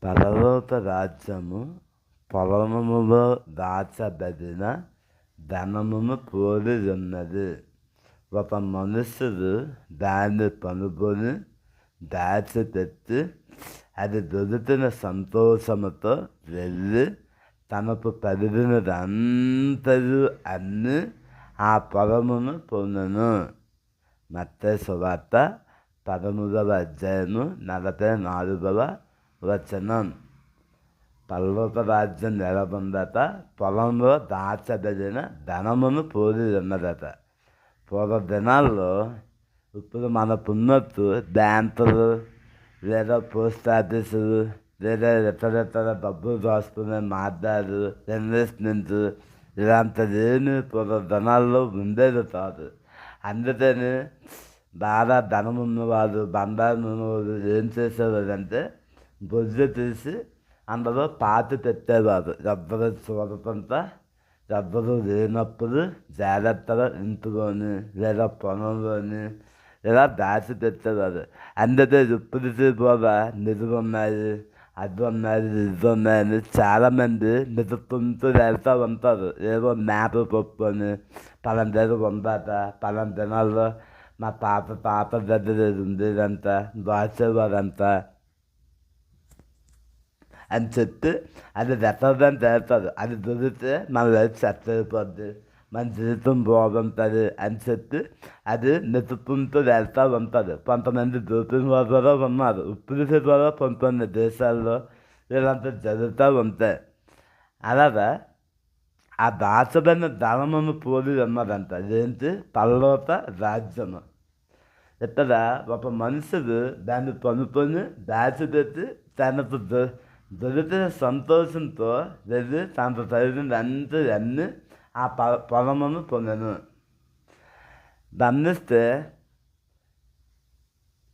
పరలోక రాజ్యము పొలములో దాచబడిన ధనమును పోలి ఉన్నది. ఒక మనుషుడు దాన్ని కనుగొని దాచిపెట్టి అది దొరికిన సంతోషముతో వెళ్ళి తనకు కలిగినదంతయు అన్ని ఆ పొలమును పొందెను. మత్తయి సువార్త 13వ అధ్యాయము 44వ వచనం. పరలోక రాజ్యం నెలకొందట, పొలంలో దాచబడిన ధనమును పోలి ఉన్నదట. పూర్వ దినాల్లో ఇప్పుడు మనకున్నట్టు బ్యాంకులు లేదా పోస్ట్ ఆఫీసులు లేదా ఇతర డబ్బులు దాచుకునే మార్గాలు, ఇన్వెస్ట్మెంట్ ఇలాంటిది ఏమి పూర్వ దినాల్లో ఉండేది కాదు. అందుకని బాగా ధనం ఉన్నవారు, బంగారం ఉన్నవారు ఏం చేసేవారు అంటే బొజ్జు తీసి అందులో పాతి పెట్టేవారు. ఎవ్వరు చూడకుండా, ఎవ్వరు లేనప్పుడు జాగ్రత్తగా ఇంటిలోని లేదా పొలంలోని ఇలా దాచి పెట్టేవారు. అందుకే ఇప్పటికీ కూడా నిధులు ఉన్నాయి, అది ఉన్నాయి, ఇది ఉన్నాయని చాలామంది నిలుపుకుంటూ వెళ్తూ ఉంటారు. ఏదో మేపలు పప్పుకొని పలానా దగ్గర ఉందాట, పలానా దినాల్లో మా పాత దగ్గర ఉండేదంతా దాచేవారంతా అని చెప్పి అది రెట్టదని తేలుతుంది. అది దొరికితే మన లైఫ్ సెట్ అయిపోద్ది, మన జీవితం బాగుంటుంది అని చెప్పి అది నెతుపుంటూ వెళ్తూ ఉంటుంది. కొంతమంది దొరికిన వారు కూడా ఉన్నారు. ఇప్పుడు కూడా కొన్ని దేశాల్లో ఇలాంటివి జరుగుతూ ఉంటాయి. అలాగా ఆ దాచబడిన ధనమును పోలి ఉన్నదంట. అదేంటి? పరలోక రాజ్యము. ఇక్కడ ఒక మనుషుడు దాన్ని కొనుక్కొని దాచిపెట్టి తనకు దొరికిన సంతోషంతో వెళ్ళి తనకు తగిన అన్నీ ఆ పొలమును పొందెను. గమనిస్తే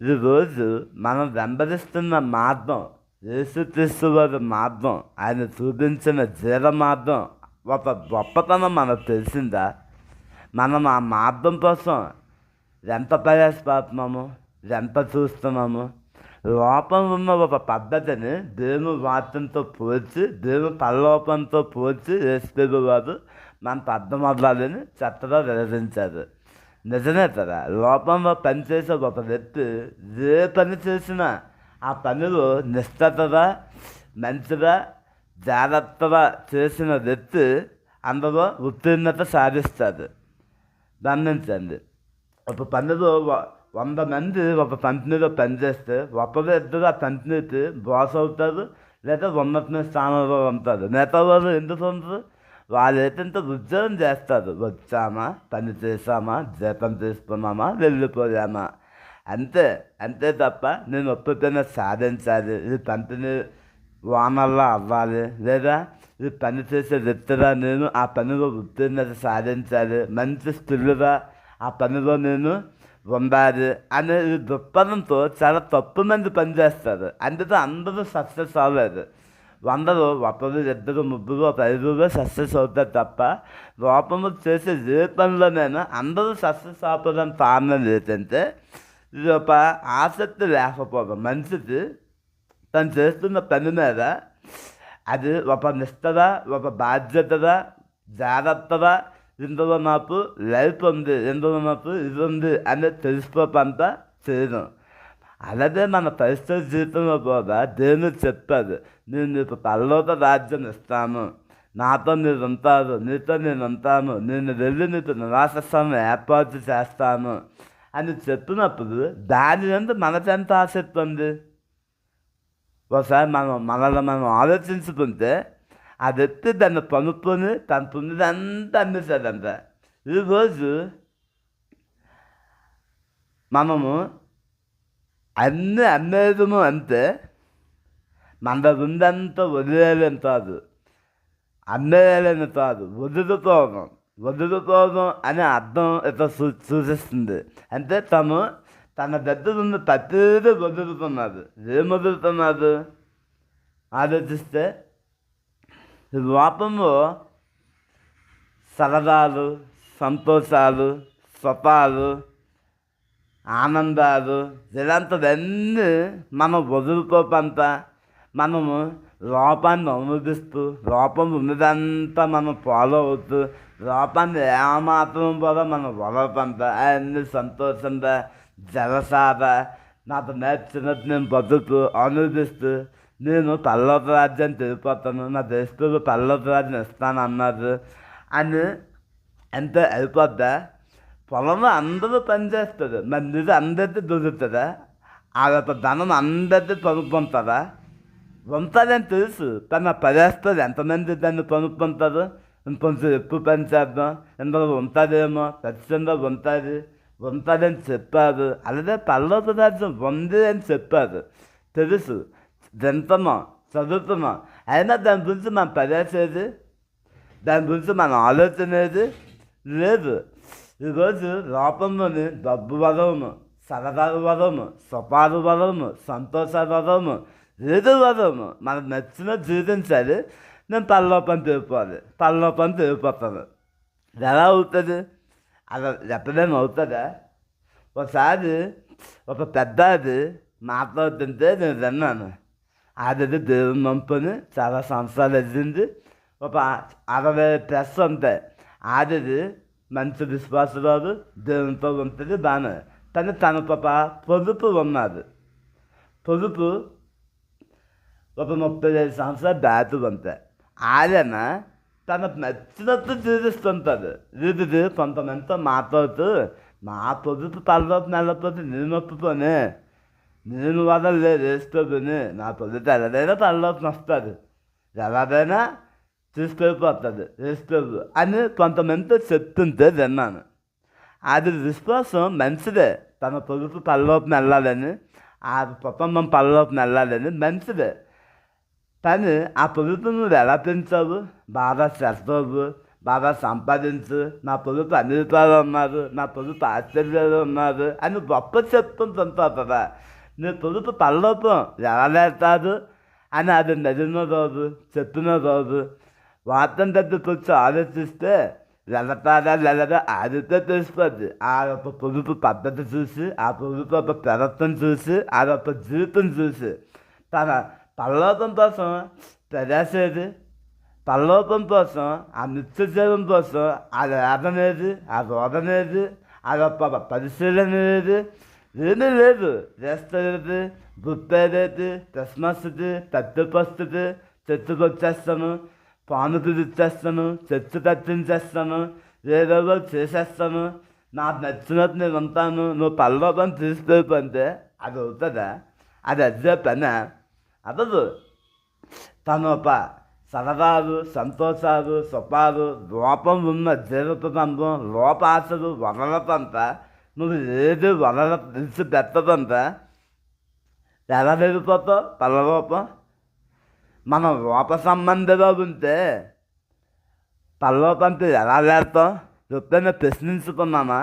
ఈరోజు మనం వెంబడిస్తున్న మార్గం, యేసుక్రీస్తు వారి మార్గం, ఆయన చూపించిన జీవ మార్గం, ఒక గొప్పతనం మనకు తెలిసిందా? మనం ఆ మార్గం కోసం ఎంత ప్రయాసపడుతున్నాము, ఎంత చూస్తున్నాము? లోపం ఉన్న ఒక పద్ధతిని దేవుని వాక్యంతో పోల్చి, దేవుని పరలోకంతో పోల్చి యేసు వారు మనకు అర్థం అవ్వాలని చక్కగా వివరించారు. నిజమే కదా. లోపంలో పనిచేసే ఒక వ్యక్తి ఏ పని చేసినా ఆ పనిలో నిష్ఠతగా, మంచిగా, జాగ్రత్తగా చేసిన వ్యక్తి అందులో ఉత్తీర్ణత సాధిస్తారు. గమనించండి, ఒక పనిలో 100 మంది ఒక కంపెనీలో పనిచేస్తే ఒకరు ఇద్దరు ఆ కంపెనీకి బాస్ అవుతారు, లేదా ఉన్నతమైన స్థానంలో ఉంటారు. మిగతా వాళ్ళు ఎందుకు ఉంటారు? వాళ్ళు ఏంటంటే ఉద్యోగం చేస్తారు. వచ్చామా, పని చేసామా, జీతం తీసుకున్నామా, వెళ్ళిపోయామా, అంతే. అంతే తప్ప నేను ఒప్పుకైనా సాధించాలి, ఈ కంపెనీ ఓనర్లా అవ్వాలి, లేదా ఈ పని చేసే వ్యక్తిగా నేను ఆ పనిలో ఉత్తీర్ణత సాధించాలి, మంచి స్కిల్గా ఆ పనిలో నేను ఉండాలి అనే దృక్పథంతో చాలా తక్కువ మంది పనిచేస్తారు. అందుకే అందరూ సక్సెస్ అవ్వలేదు. 100లో ఒకరు, ఇద్దరు, ముగ్గురు, ఒక 5 సక్సెస్ అవుతారు తప్ప లోపము చేసే ఏ పనిలోనైనా అందరూ సక్సెస్ అవ్వడానికి కారణం ఏంటంటే ఇది ఒక ఆసక్తి లేకపోవడం. మనిషికి తను చేస్తున్న పని మీద అది ఒక నిష్ఠగా, ఒక బాధ్యతగా, జాగ్రత్తగా, ఇందులో నాకు లైఫ్ ఉంది, ఇందులో నాకు ఇది ఉంది అనేది తెలిసిపోతంతా చేయడం. అలాగే మన క్రైస్తవ జీవితంలో కూడా దేవుడు చెప్పాడు, నేను నీకు పరలోక రాజ్యం ఇస్తాను, నాతో మీరు ఉంటారు, నీతో నేను ఉంటాను, నేను వెళ్ళి నీకు నివాస స్థానం ఏర్పాటు చేస్తాను అని చెప్పినప్పుడు దాని మీద మనకెంత ఆసక్తి ఉంది? ఒకసారి మనల్ని ఆలోచించుకుంటే ఆ వ్యక్తి దాన్ని కొనుక్కొని తను పొందిదంతా అమ్మేశాడంట. ఈరోజు మనము అన్నీ అమ్మేదము అంటే మన దగ్గర ఉందంతా వదిలేయాలని కాదు, అమ్మేయాలని కాదు, వదులుకోవడం అనే అర్థం ఇట్లా సూచిస్తుంది. అంటే తన దగ్గర ఉన్న ప్రతిదీ వదులుతున్నారు. ఏం వదులుతున్నారు ఆలోచిస్తే? లోపంలో సరదాలు, సంతోషాలు, సుఖాలు, ఆనందాలు ఇలాంటివన్నీ మనం వదులుకోపంత మనము లోపాన్ని అనుమతిస్తూ లోపం ఉన్నదంతా మనం ఫాలో అవుతూ లోపాన్ని ఏమాత్రం కూడా మనం వదలకుండా అన్ని సంతోషంగా జలసాగా నాకు నేర్చినట్టు నేను బతుకుతూ అనుభవిస్తూ నేను పల్లవ రాజ్యాన్ని తిరిగిపోతాను, నా దేశంలో పల్లవ రాజ్యం ఇస్తాను అన్నారు అని ఎంత అయిపోద్దా. పొలంలో అందరూ పనిచేస్తారు, మరి నిధి అందరికీ దొరుకుతుందా? ఆ యొక్క ధనం అందరికీ కొనుక్కుంటారా? ఉంటారని తెలుసు, కానీ ఆ పదేస్తారు ఎంతమంది దాన్ని కొనుక్కుంటారు. ఇంకొంచెం ఎక్కువ పని చేద్దాం, ఇందులో ఉంటుందేమో, ఖచ్చితంగా ఉంటుందని చెప్పారు. అలాగే పల్లవ రాజ్యం ఉంది అని చెప్పారు, తెలుసు, తింటున్నాం, చదువుతున్నాం, అయినా దాని గురించి మనం పదేసేది, దాని గురించి మనం ఆలోచనేది లేదు. ఈరోజు లోపంలోని డబ్బు వరము, సరదాలు వరము, సుఖాలు వరము, సంతోషాలు వరము, ఏదో వరము మనకు నచ్చిన జీవించాలి. నేను పరలోపం తిరిగిపోతాను. ఎలా అవుతుంది? అలా ఎప్పుడైనా అవుతుందా? ఒకసారి ఒక పెద్దది మాట్లాడుతుంటే నేను విన్నాను. అది దేవుని నమ్ముకొని చాలా సంవత్సరాలు ఎదిగింది, ఒక 60+ ఉంటాయి. అది మంచి విశ్వాసరాదు, దేవునితో ఉంటుంది బాగానే. కానీ తన పొదుపు ఉన్నది. పొదుపు ఒక 35 సంవత్సరాలు దాటి ఉంటాయి. ఆయన తనకు నచ్చినట్టు జీవిస్తుంటుంది. ఇది కొంతమందితో మాట్లాడుతూ, మా పొదుపు తలలోపు నెలపోతే నేను ఒప్పుకొని, నేను వదలలేదు వేసుకోని, నా పొదుపు ఎలాగైనా తలలోపు వస్తుంది, ఎలాగైనా తీసుకెళ్ళిపోతుంది వేసుకోదు అని కొంతమందితో చెప్తుంటే విన్నాను. అది విశ్వాసం మంచిదే, తన పొదుపు పల్లలోపు వెళ్ళాలని, ఆ కుటుంబం పల్లలోపు వెళ్ళాలని మంచిదే. కానీ ఆ పొదుపు నువ్వు ఎలా పెంచావు? బాగా చేస్తావు, బాగా సంపాదించు, నా పొదుపు అమెరికాలో ఉన్నారు, నా పొదుపు ఆస్ట్రేలియాలో ఉన్నారు అని గొప్ప చెప్తుంటావు కదా. నీ పొదుపు పల్లలోపం ఎలా లేస్తాడు అని అది నదిన రోజు చెప్పిన రోజు వార్తం దగ్గరికి వచ్చి ఆలోచిస్తే వెళ్ళదా ఆదితో తెలిసిపోద్ది. ఆ యొక్క పొదుపు పద్ధతి చూసి, ఆ పొదుపు యొక్క ప్రవర్తన చూసి, ఆ యొక్క జీవితం చూసి, తన పరలోకం కోసం ప్రయాసేది, పరలోకం కోసం, ఆ నిత్య జీవం కోసం ఆ వేదనేది, ఆ రోదనేది, ఆ యొక్క పరిశీలన ఏది, ఏమీ లేదు. చేస్తుంది గుర్తేది, క్రిస్మస్ది, తట్టుపస్తుంది, చర్చకు వచ్చేస్తాను, పానుపులు ఇచ్చేస్తాను, చర్చ తట్టించేస్తాను, ఏదో చేసేస్తాను, నాకు నచ్చినట్టు నేను ఉంటాను, నువ్వు పరలోకం తీసుకెళ్ళిపోతే అది అవుతుందా? అది అదే పని అదదు. తన సరదాలు, సంతోషాలు, సుఖాలు, లోపం ఉన్న జీవితంలో లోపాసలు వదలతంత, నువ్వు ఏది తెలిసి పెట్టదంతా ఎలా వెళ్ళిపోతావు? పరలోపం మనం లోప సంబంధిలో ఉంటే పరలోకంతో ఎలా వెళ్తాం? ఎప్పుడైనా ప్రశ్నించుకున్నామా?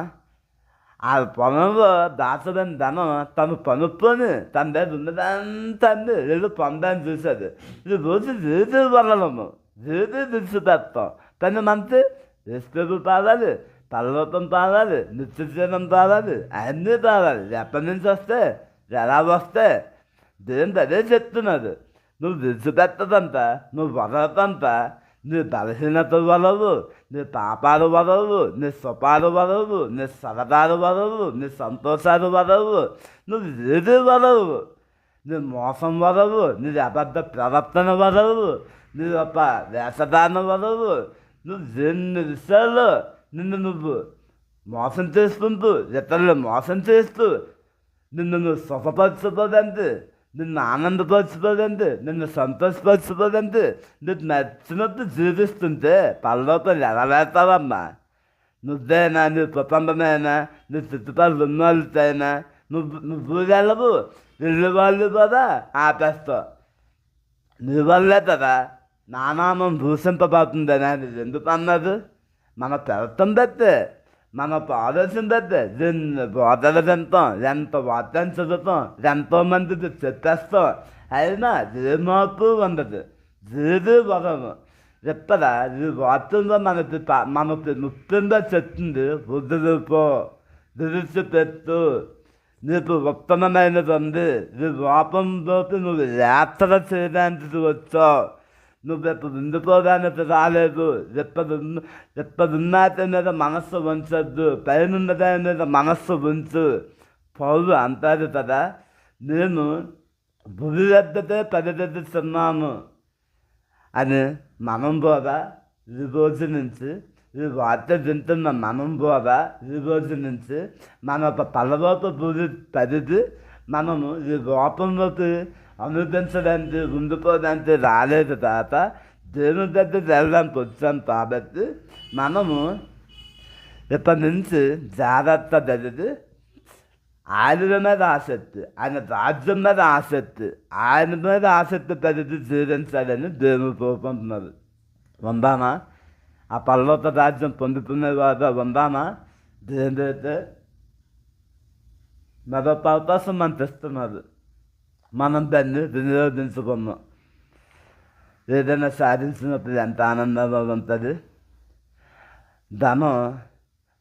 ఆ పొలంలో దాచదని ధనం తను పనుక్కొని తన దగ్గర ఉన్నదంతా అండి ఏదో పొందని చూసేది. ఇది రోజు ఏది వదలము, ఏది విడిచిపెడతాం. కానీ మనకి యేసు పాడాలి, పరలోకం పాడాలి, నిత్య జీవం పాడాలి, అన్నీ పాడాలి. ఎప్పటి నుంచి వస్తే ఎలా వస్తే దేవుడు అదే చెప్తున్నది. నువ్వు విడిచిపెట్టదంట, నువ్వు వదలతంట, నీ బలహీనత వదలవు, నీ పాపాలు వదలవు, నీ సుఖాలు వదలవు, నీ సరదాలు వదలవు, నీ సంతోషాలు వదలవు, నువ్వు ఏది వదలవు, నీ మోసం వదలవు, నీ అబద్ధ ప్రవర్తన వదలవు, నీ యొక్క వేషధారణ వదలవు. నువ్వు ఎన్ని విషయాలు నిన్ను నువ్వు మోసం చేసుకుంటూ, ఇతరులు మోసం చేస్తూ, నిన్ను నువ్వు సుఖపరచుకోదండి, నిన్ను ఆనందపరచుకోదండి, నిన్ను సంతోషపరచుకోదండి, నీకు నచ్చినట్టు జీవిస్తుంటే పరలోకం ఎలా వెళ్తావమ్మా? నువ్వేనా, నీ కుటుంబమేనా, నీ చుట్టుపక్కల ఉన్న వాళ్ళైనా నువ్వు వెళ్ళవు, వెళ్ళే వాళ్ళు కదా ఆపేస్తావు. నీ వల్లే కదా నా నామం దూషింపబడుతుందని అది ఎందుకు అన్నది? మన ప్రవర్తన బట్టే, మన ఆలోచన బట్టే దీన్ని బోధలు తింటాం, ఎంత వార్తను చదువుతాం, ఎంతోమందికి చెప్పేస్తాం, అయినా ఏ మార్పు ఉండదు, ఏది వదము. చెప్తారా? ఈ వార్తల్లో మనకి ముఖ్యంగా చెప్తుంది, వదిలిపో, విడిచిపెట్టు, నీకు ఉత్తమమైనది. నీ లోపంలోకి నువ్వు యాత్ర చేయడానికి వచ్చావు. నువ్వు ఇప్పుడు ఉండిపోవడానికి రాలేదు. ఇప్పుడున్నటి మీద మనస్సు ఉంచద్దు, పైన దాని మీద మనస్సు ఉంచు. పౌలు అంటారు కదా, నేను భూమి వద్దకే పరిగెత్తుతున్నాను అని. మనం కూడా ఈ రోజు నుంచి, ఈ వార్త వింటున్న మనం కూడా ఈ రోజు నుంచి మన ఒక పలవోపు భూమి పరిధి మనము ఈ లోపంలోకి అనుభవించడానికి, ఉండిపోవడానికి రాలేదు తాత. దేవుని దగ్గర వెళ్ళడానికి వచ్చాం కాబట్టి మనము ఇప్పటి నుంచి జాగ్రత్త జరిగి ఆయన మీద ఆసక్తి, ఆయన రాజ్యం మీద ఆసక్తి, ఆయన మీద ఆసక్తి పెరిగి జీవించాలని దేవుని కోరుకుంటున్నారు. ఉందామా? ఆ పర్వత రాజ్యం పొందుతున్న వారు ఉందామా? దేవుడైతే మరొక అవకాశం మనకు ఇస్తున్నారు. మనం దాన్ని వినియోగించుకున్నాం. ఏదైనా సాధించినప్పుడు ఎంత ఆనందంగా ఉంటుంది. ధనం,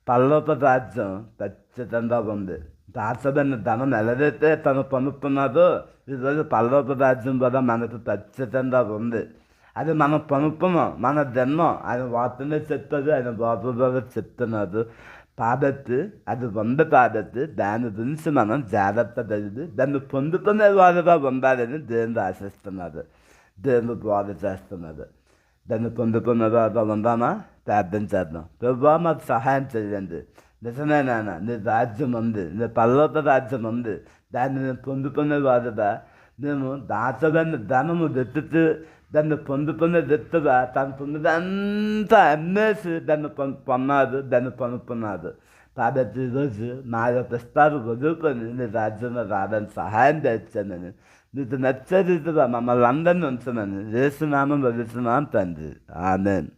పర్వత రాజ్యం ఖచ్చితంగా ఉంది. దాచబడిన ధనం ఎలాగైతే తను పొందుతున్నారో ఈరోజు పర్వత రాజ్యం కూడా మనకు ఖచ్చితంగా ఉంది. అది మనం పొందుతున్నాం, మన జన్మం. ఆయన వార్తనే చెప్తారు, ఆయన వార్తల ద్వారా చెప్తున్నారు. కాబట్టి అది ఉంది కాబట్టి దాని గురించి మనం జాగ్రత్త కలిగి దాన్ని పొందుకునే వారుగా ఉండాలని దేవుడు ఆశిస్తున్నారు, దేవుడు బోధ చేస్తున్నారు. దాన్ని పొందుకునే వారుగా ఉందామా? ప్రార్థన చేద్దాం. ప్రభువా, మాకు సహాయం చేయండి. నిజమేనా? నీ రాజ్యం ఉంది, నీ పర్వత రాజ్యం ఉంది. దాన్ని నేను పొందుకునే వారుగా, మేము దాచబడిన ధనము వెతుకు దాన్ని పొందుకునే వ్యక్తిగా తను పొందుదంతా అమ్మేసి దాన్ని పొన్నాడు, దాన్ని పొందుకున్నాడు. కాబట్టి ఈరోజు నా యొక్క ఇష్టాలు వదులుకొని నీ రాజ్యంలో రావడానికి సహాయం చేస్తానని, నీకు నచ్చే రీతిగా మమ్మల్ని అందరినీ ఉంచమని యేసు నామములో వదులుతున్నాను తండ్రి. ఆమేన్.